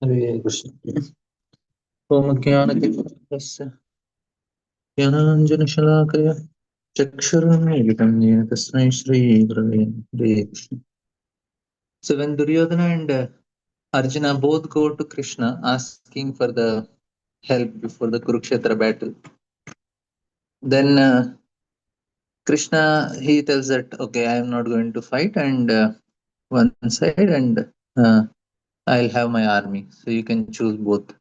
Hare Krishna. Om Jnana Jnananjana Chakshurunmilitam Yena Tasmai Shri Gurave Hare Krishna. So when Duryodhana and Arjuna both go to Krishna asking for the help before the Kurukshetra battle, then Krishna he tells that okay, I am not going to fight, and one side, and uh, I'll have my army. So you can choose both.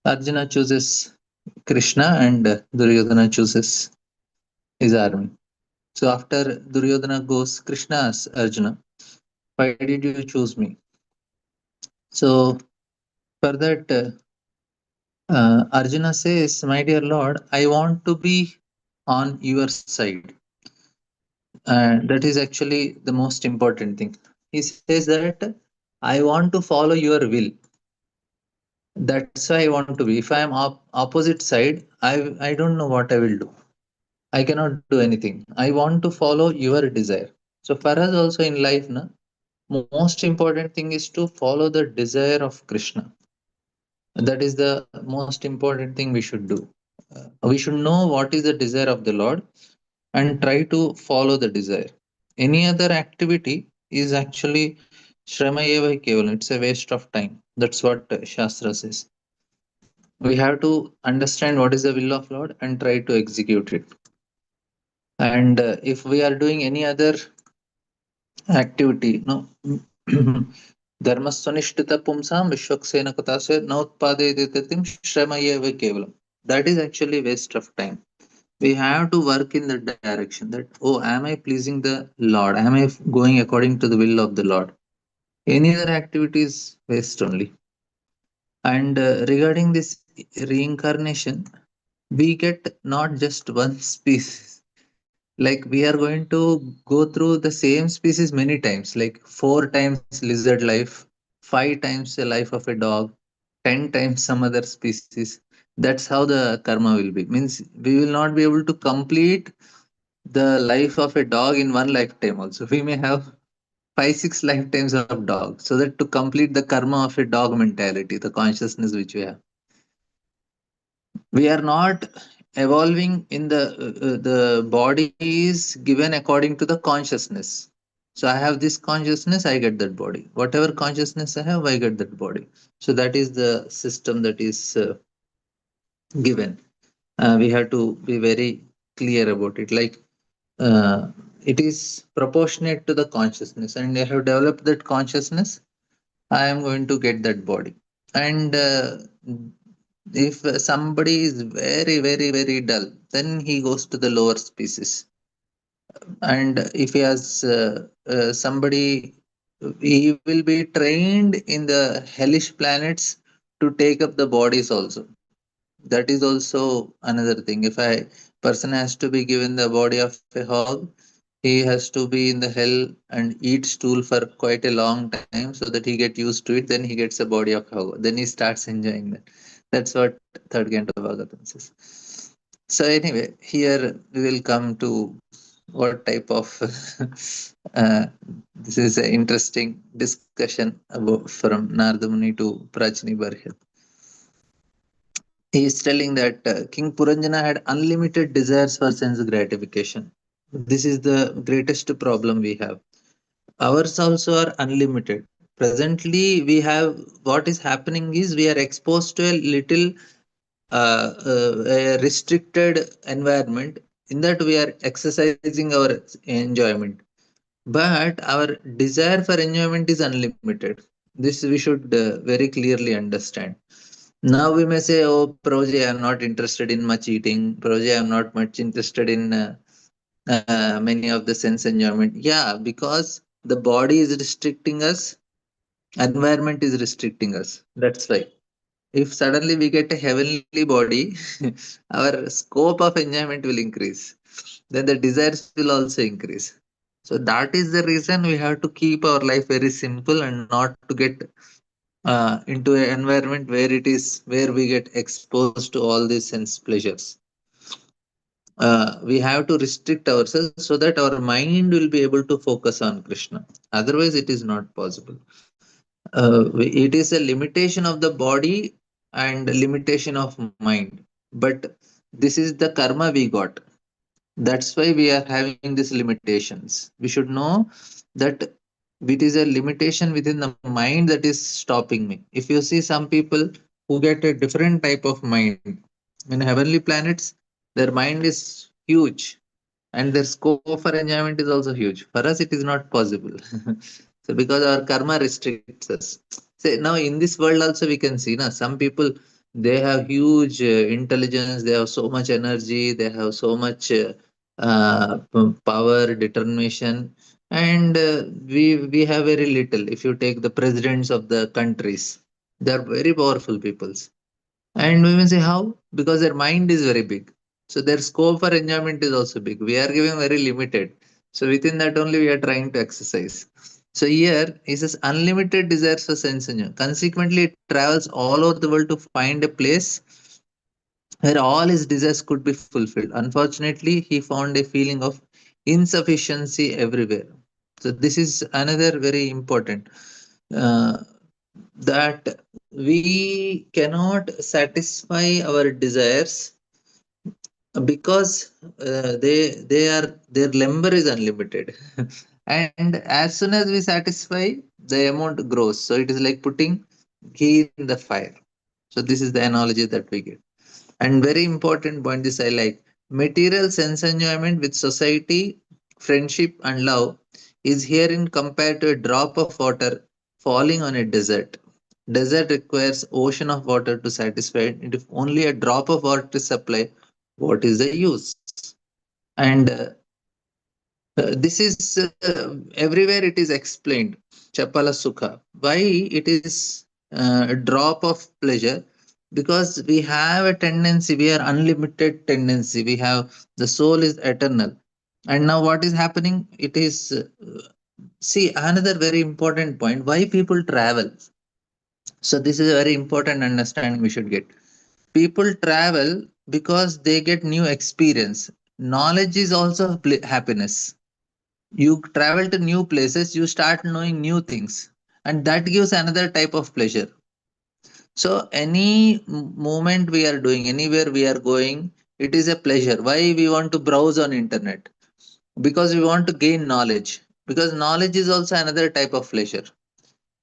Arjuna chooses Krishna, and Duryodhana chooses his army. So after Duryodhana goes, Krishna asks Arjuna, "Why did you choose me?" So for that, Arjuna says, "My dear Lord, I want to be on your side." And that is actually the most important thing. He says that I want to follow your will. That's why I want to be. If I am opposite side, I don't know what I will do. I cannot do anything. I want to follow your desire. So for us also in life, na, most important thing is to follow the desire of Krishna. That is the most important thing we should do. We should know what is the desire of the Lord and try to follow the desire. Any other activity is actually Shrama Eva Kevalam. It's a waste of time. That's what Shastra says. We have to understand what is the will of Lord and try to execute it. And if we are doing any other activity, no, Dharmasvanishtita pumsam vishwaksena katase nautpadetitim shramayeva kevalam. That is actually waste of time. We have to work in the direction that, oh, am I pleasing the Lord? Am I going according to the will of the Lord? Any other activity is waste only. And regarding this reincarnation, we get not just one species. Like we are going to go through the same species many times, like 4 times lizard life, 5 times the life of a dog, 10 times some other species. That's how the karma will be. Means we will not be able to complete the life of a dog in one lifetime also. We may have 5 6 lifetimes of dog, so that to complete the karma of a dog mentality, the consciousness which we have, we are not evolving in the body is given according to the consciousness. So I have this consciousness, I get that body. Whatever consciousness I have, I get that body. So that is the system that is given. We have to be very clear about it. Like uh, it is proportionate to the consciousness, and I have developed that consciousness, I am going to get that body. And if somebody is very, very, very dull, then he goes to the lower species. And if he has somebody, he will be trained in the hellish planets to take up the bodies also. That is also another thing. If a person has to be given the body of a hog, he has to be in the hell and eat stool for quite a long time so that he get used to it. Then he gets a body of hog. Then he starts enjoying that. That's what third canto Bhagavatam says. So anyway, here we will come to what type of this is an interesting discussion about from Narada Muni to Prachini Barhya. He is telling that King Puranjana had unlimited desires for sense gratification. This is the greatest problem we have. Ours also are unlimited. Presently, we have what is happening is we are exposed to a little a restricted environment. In that, we are exercising our enjoyment, but our desire for enjoyment is unlimited. This we should very clearly understand. Now we may say, "Oh, Prabhuji, I am not interested in much eating. Prabhuji, I am not much interested in many of the sense enjoyment." Yeah, because the body is restricting us, environment is restricting us. That's why. If suddenly we get a heavenly body, our scope of enjoyment will increase. Then the desires will also increase. So that is the reason we have to keep our life very simple and not to get into an environment where it is where we get exposed to all these sense pleasures. We have to restrict ourselves so that our mind will be able to focus on Krishna. Otherwise, it is not possible. It is a limitation of the body and limitation of mind. But this is the karma we got. That's why we are having these limitations. We should know that it is a limitation within the mind that is stopping me. If you see some people who get a different type of mind in heavenly planets, their mind is huge and their scope for enjoyment is also huge. For us, it is not possible. So because our karma restricts us. Say now in this world also we can see now some people, they have huge intelligence, they have so much energy, they have so much power, determination, and we have very little. If you take the presidents of the countries, they are very powerful peoples, and we may say how? Because their mind is very big. So their scope for enjoyment is also big. We are giving very limited. So within that only we are trying to exercise. So here he says unlimited desires for sense enjoyment. Consequently, it travels all over the world to find a place where all his desires could be fulfilled. Unfortunately, he found a feeling of insufficiency everywhere. So this is another very important. Uh, that we cannot satisfy our desires because their lumber is unlimited. And as soon as we satisfy, the amount grows. So it is like putting ghee in the fire. So this is the analogy that we get. And very important point is I like material sense enjoyment with society, friendship, and love is herein compared to a drop of water falling on a desert. Desert requires ocean of water to satisfy it. And if only a drop of water is supplied, what is the use? And this is everywhere it is explained. Chapala Sukha. Why it is a drop of pleasure? Because we have a tendency, we are unlimited tendency. We have the soul is eternal. And now what is happening? It is see another very important point. Why people travel? So this is a very important understanding we should get. People travel because they get new experience. Knowledge is also happiness. You travel to new places, you start knowing new things, and that gives another type of pleasure. So any movement we are doing, anywhere we are going, it is a pleasure. Why we want to browse on internet? Because we want to gain knowledge, because knowledge is also another type of pleasure.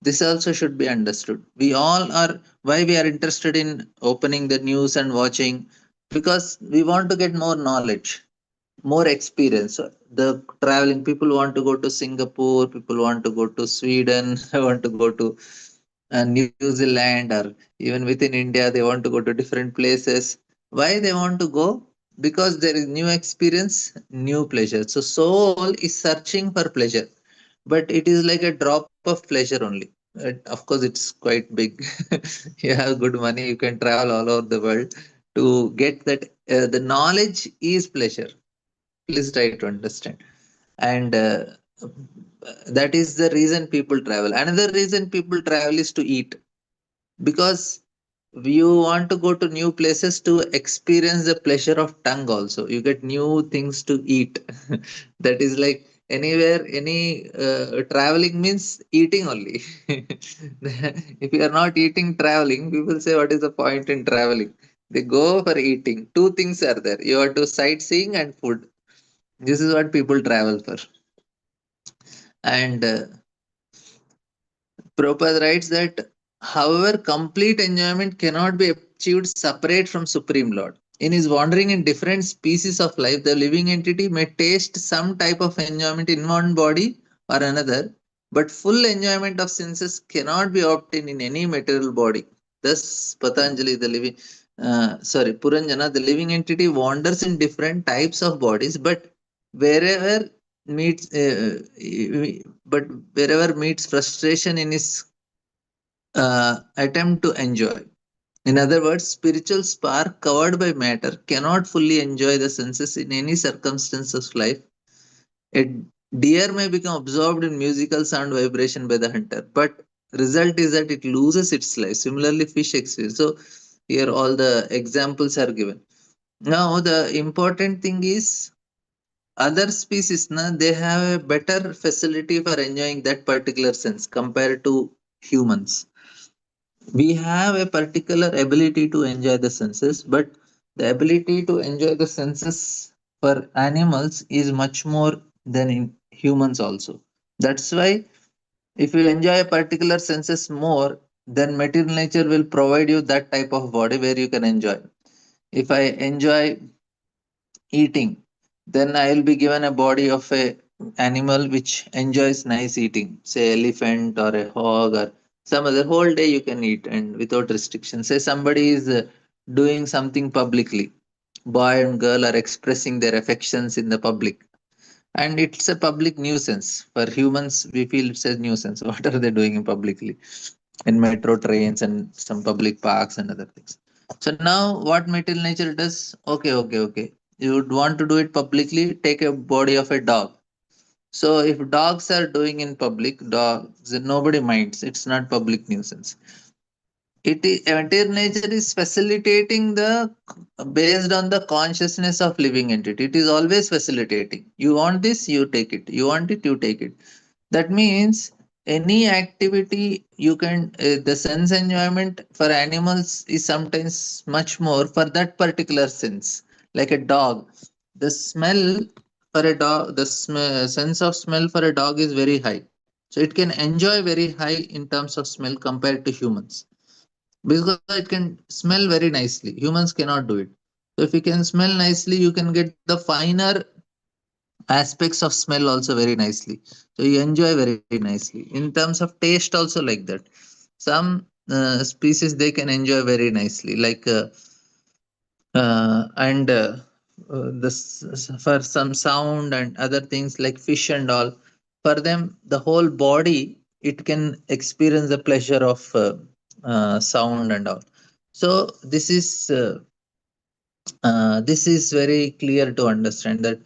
This also should be understood. We all are, why we are interested in opening the news and watching, because we want to get more knowledge, more experience. So the traveling people want to go to Singapore, people want to go to Sweden, want to go to New Zealand, or even within India, they want to go to different places. Why they want to go? Because there is new experience, new pleasure. So soul is searching for pleasure, but it is like a drop of pleasure only. Of course, it's quite big. You have good money, you can travel all over the world to get that. The knowledge is pleasure. Please try to understand. And that is the reason people travel. Another reason people travel is to eat, because you want to go to new places to experience the pleasure of tongue also. You get new things to eat. That is like anywhere, any traveling means eating only. If you are not eating traveling, people say what is the point in traveling? They go for eating. Two things are there: you are to sightseeing and food. This is what people travel for. And Prabhupada writes that, however, complete enjoyment cannot be achieved separate from Supreme Lord. In his wandering in different species of life, the living entity may taste some type of enjoyment in one body or another, but full enjoyment of senses cannot be obtained in any material body. Thus, Patanjali, the living, Puranjana, the living entity wanders in different types of bodies, wherever meets, uh, but wherever meets frustration in his attempt to enjoy. In other words, spiritual spark covered by matter cannot fully enjoy the senses in any circumstance of life. A deer may become absorbed in musical sound vibration by the hunter, but result is that it loses its life. Similarly, fish experience. So here all the examples are given. Now the important thing is other species, na, they have a better facility for enjoying that particular sense compared to humans. We have a particular ability to enjoy the senses, but the ability to enjoy the senses for animals is much more than in humans also. That's why if you enjoy a particular senses more, then material nature will provide you that type of body where you can enjoy. If I enjoy eating, then I will be given a body of a animal which enjoys nice eating, say elephant or a hog or some other. Whole day you can eat and without restriction. Say somebody is doing something publicly, boy and girl are expressing their affections in the public, and it's a public nuisance. For humans, we feel it's a nuisance. What are they doing in publicly? In metro trains and some public parks and other things. So now what material nature does? Okay. You would want to do it publicly, take a body of a dog. So if dogs are doing in public, dogs nobody minds. It's not public nuisance. Entire nature is facilitating the based on the consciousness of living entity. It is always facilitating. You want this, you take it. You want it, you take it. That means any activity you can the sense enjoyment for animals is sometimes much more for that particular sense. Like a dog, the smell for a dog, the sense of smell for a dog is very high, so it can enjoy very high in terms of smell compared to humans, because it can smell very nicely. Humans cannot do it. So if you can smell nicely, you can get the finer aspects of smell also very nicely. So you enjoy very nicely. In terms of taste, also like that. Some species they can enjoy very nicely, like and for some sound and other things like fish and all. For them, the whole body it can experience the pleasure of sound and all. So this is very clear to understand that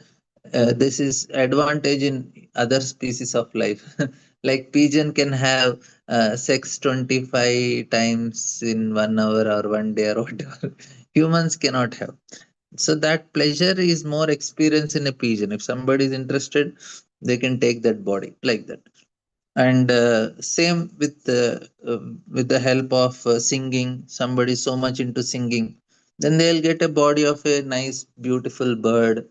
this is advantage in other species of life. Like pigeon can have sex 25 times in 1 hour or 1 day or whatever. Humans cannot have. So that pleasure is more experience in a pigeon. If somebody is interested, they can take that body like that. And same with the help of singing. Somebody is so much into singing, then they'll get a body of a nice beautiful bird.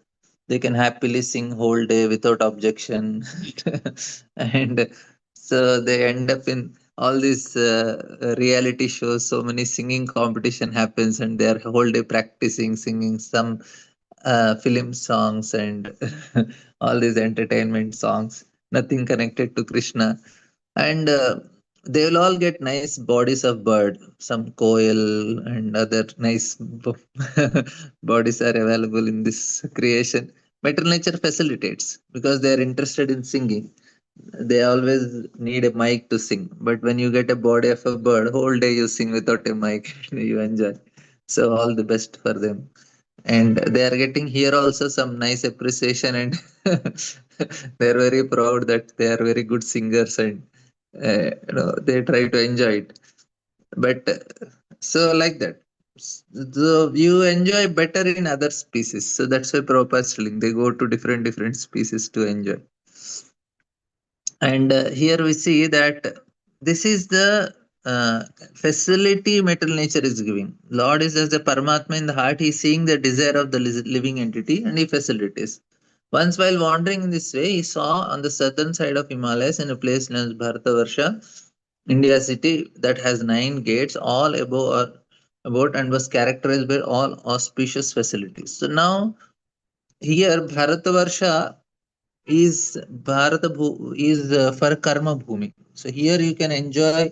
They can happily sing whole day without objection. And so they end up in all these reality shows. So many singing competition happens and they are whole day practicing singing some film songs and all these entertainment songs, nothing connected to Krishna. And they will all get nice bodies of bird. Some koel and other nice bodies are available in this creation. Material nature facilitates because they are interested in singing. They always need a mic to sing, but when you get a body of a bird, whole day you sing without a mic. You enjoy. So all the best for them. And they are getting here also some nice appreciation, and they are very proud that they are very good singers, and they try to enjoy it. But so like that. So you enjoy better in other species. So that's why Prabhupada is telling they go to different species to enjoy. And here we see that this is the uh, facility material nature is giving. Lord is as a Paramatma in the heart. He is seeing the desire of the living entity and he facilitates. Once while wandering in this way, he saw on the southern side of Himalayas in a place known as Bharatavarsha, India city that has 9 gates, all above or about, and was characterized by all auspicious facilities. So now here Bharatavarsha is is for karma bhumi. So here you can enjoy,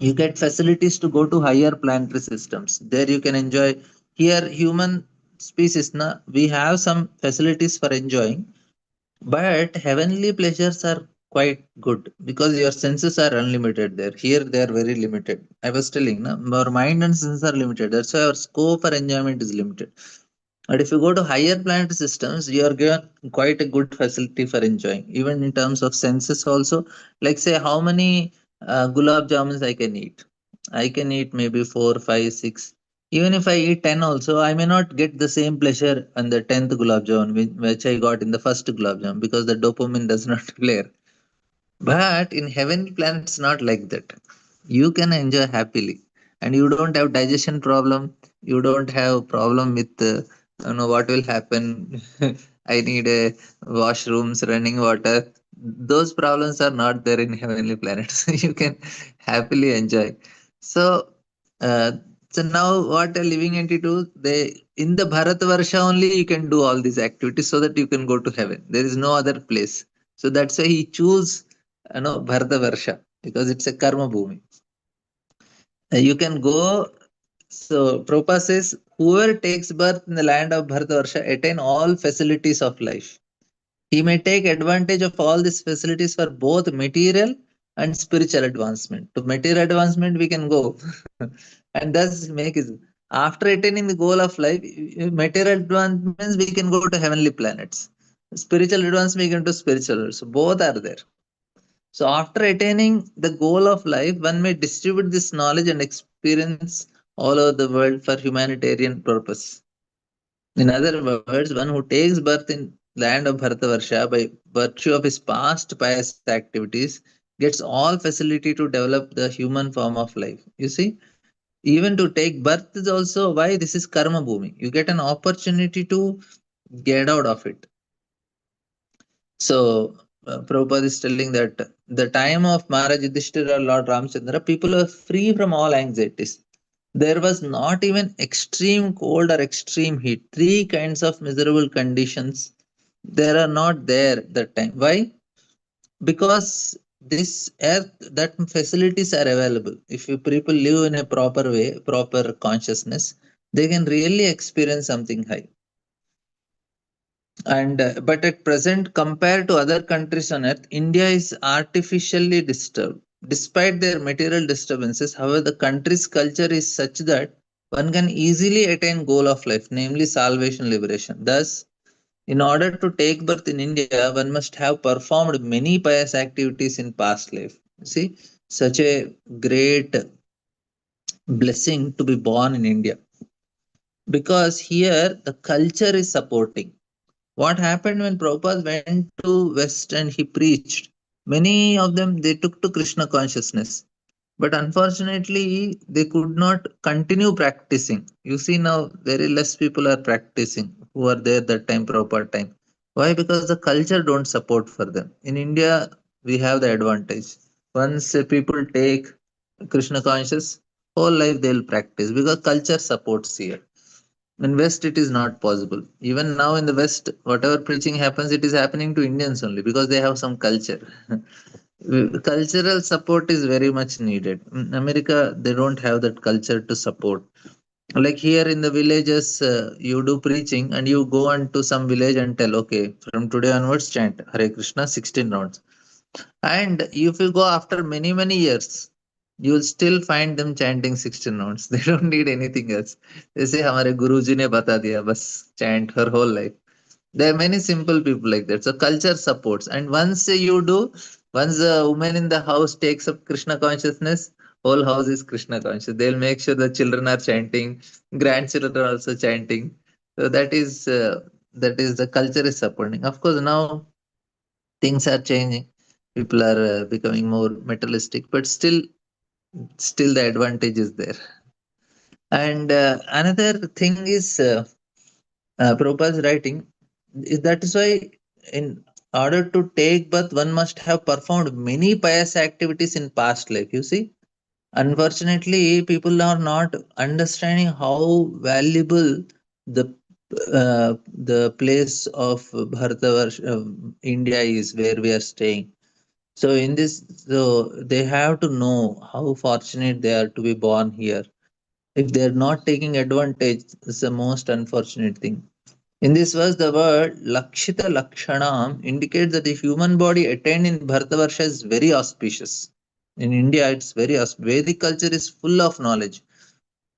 you get facilities to go to higher planetary systems. There you can enjoy. Here human species na, we have some facilities for enjoying, but heavenly pleasures are quite good because your senses are unlimited there. Here they are very limited. I was telling na, our mind and senses are limited, that's why our scope for enjoyment is limited. But if you go to higher planet systems, you are given quite a good facility for enjoying, even in terms of senses also. Like say, how many gulab jamuns I can eat? I can eat maybe four, five, six. Even if I eat 10 also, I may not get the same pleasure on the 10th gulab jamun which I got in the first gulab jamun because the dopamine does not flare. But in heavenly planets, not like that. You can enjoy happily, and you don't have digestion problem. You don't have problem with what will happen. I need a washrooms, running water. Those problems are not there in heavenly planets. You can happily enjoy. So, uh, so now what a living entity do? They in the Bharat Varsha only you can do all these activities so that you can go to heaven. There is no other place. So that's why he choose Bharatavarsha because it's a karma bhumi. You can go. So Prabhupada says, whoever takes birth in the land of Bharatavarsha attain all facilities of life. He may take advantage of all these facilities for both material and spiritual advancement. To material advancement, we can go, and thus make it. After attaining the goal of life, material advancements we can go to heavenly planets. Spiritual advancement we can do spiritual. So both are there. So, after attaining the goal of life, one may distribute this knowledge and experience all over the world for humanitarian purpose. In other words, one who takes birth in land of Bharatavarsha by virtue of his past pious activities gets all facility to develop the human form of life. You see, even to take birth is also why this is karma bhumi. You get an opportunity to get out of it. So, Prabhupada is telling that the time of Maharaj Yudhishthira or Lord Ramchandra, people were free from all anxieties. There was not even extreme cold or extreme heat. Three kinds of miserable conditions there are not there that time. Why? Because this earth that facilities are available. If you people live in a proper way, proper consciousness, they can really experience something high. And but at present, compared to other countries on earth, India is artificially disturbed. Despite their material disturbances, however, the country's culture is such that one can easily attain goal of life, namely salvation, liberation. Thus, in order to take birth in India, one must have performed many pious activities in past life. See, such a great blessing to be born in India, because here the culture is supporting. What happened when Prabhupada went to West and he preached? Many of them they took to Krishna consciousness, but unfortunately they could not continue practicing. You see now very less people are practicing who are there that time Prabhupada time. Why? Because the culture don't support for them. In India, we have the advantage. Once people take Krishna conscious, whole life they'll practice because culture supports here. In West, it is not possible. Even now in the West, whatever preaching happens, it is happening to Indians only because they have some culture. Cultural support is very much needed. In America, they don't have that culture to support. Like here in the villages, you do preaching and you go on to some village and tell, okay, from today onwards, chant Hare Krishna 16 rounds. And if you go after many, many years, you will still find them chanting 16 rounds. They don't need anything else. They say, हमारे गुरुजी ने बता दिया, बस chant her whole life. There are many simple people like that. So culture supports. And once you do, once the woman in the house takes up Krishna consciousness, whole house is Krishna conscious. They'll make sure the children are chanting, grandchildren are also chanting. So that is the culture is supporting. Of course, now things are changing. People are becoming more materialistic, but still the advantage is there. And another thing is Prabhupada's writing. That is why, in order to take birth, one must have performed many pious activities in past life. You see, unfortunately, people are not understanding how valuable the the place of Bharatavarsha, India is, where we are staying. So in this, so they have to know how fortunate they are to be born here. If they are not taking advantage, it's the most unfortunate thing. In this verse, the word Lakshita Lakshanam indicates that the human body attained in Bharatavarsha is very auspicious. In India, it's very Vedic culture is full of knowledge,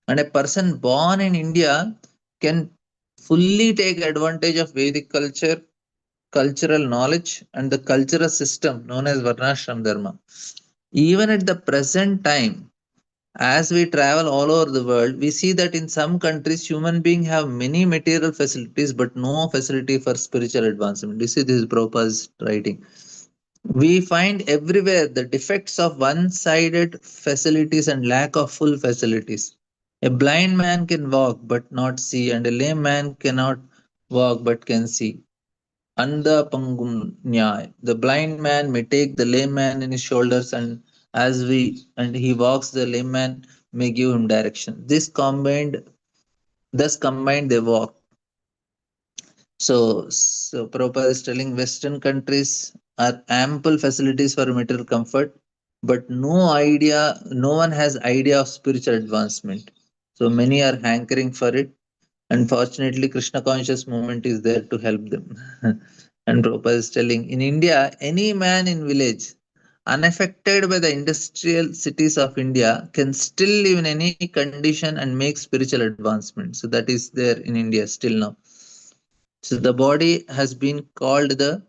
and a person born in India can fully take advantage of Vedic culture, cultural knowledge, and the cultural system known as Varnashram Dharma. Even at the present time, as we travel all over the world, we see that in some countries, human beings have many material facilities but no facility for spiritual advancement. You see, this is Prabhupada's writing. We find everywhere the defects of one sided facilities and lack of full facilities. A blind man can walk but not see, and a lame man cannot walk but can see. Anda pangum nyay. The blind man may take the lame man in his shoulders, and he walks, the lame man may give him direction. Thus combined, they walk. So Prabhupada is telling Western countries are ample facilities for material comfort, but no one has idea of spiritual advancement. So many are hankering for it. Unfortunately, Krishna conscious movement is there to help them. And Prabhupada is telling, in India, any man in village, unaffected by the industrial cities of India, can still live in any condition and make spiritual advancement. So that is there in India still now. So the body has been called the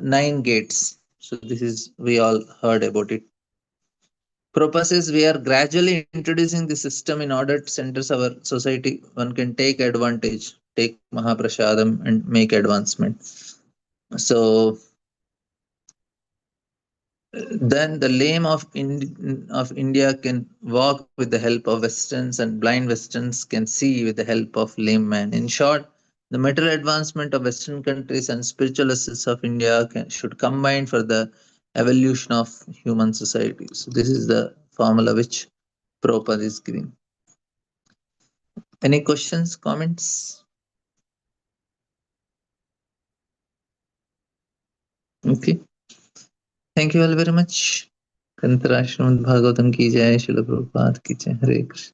nine gates. So this is we all heard about it. Prabhupada says we are gradually introducing the system in order to centers our society. One can take advantage, take Mahaprasadam and make advancement. So then the lame of India can walk with the help of Westerns, and blind Westerns can see with the help of lame man. In short, the material advancement of Western countries and spiritual assets of India should combine for the evolution of human society. So this is the formula which Prabhupada is giving. Any questions, comments? Okay. Thank you all very much. Kantarashramad Bhagavatam ki jai, Srila Prabhupada ki jai. Hare Krishna.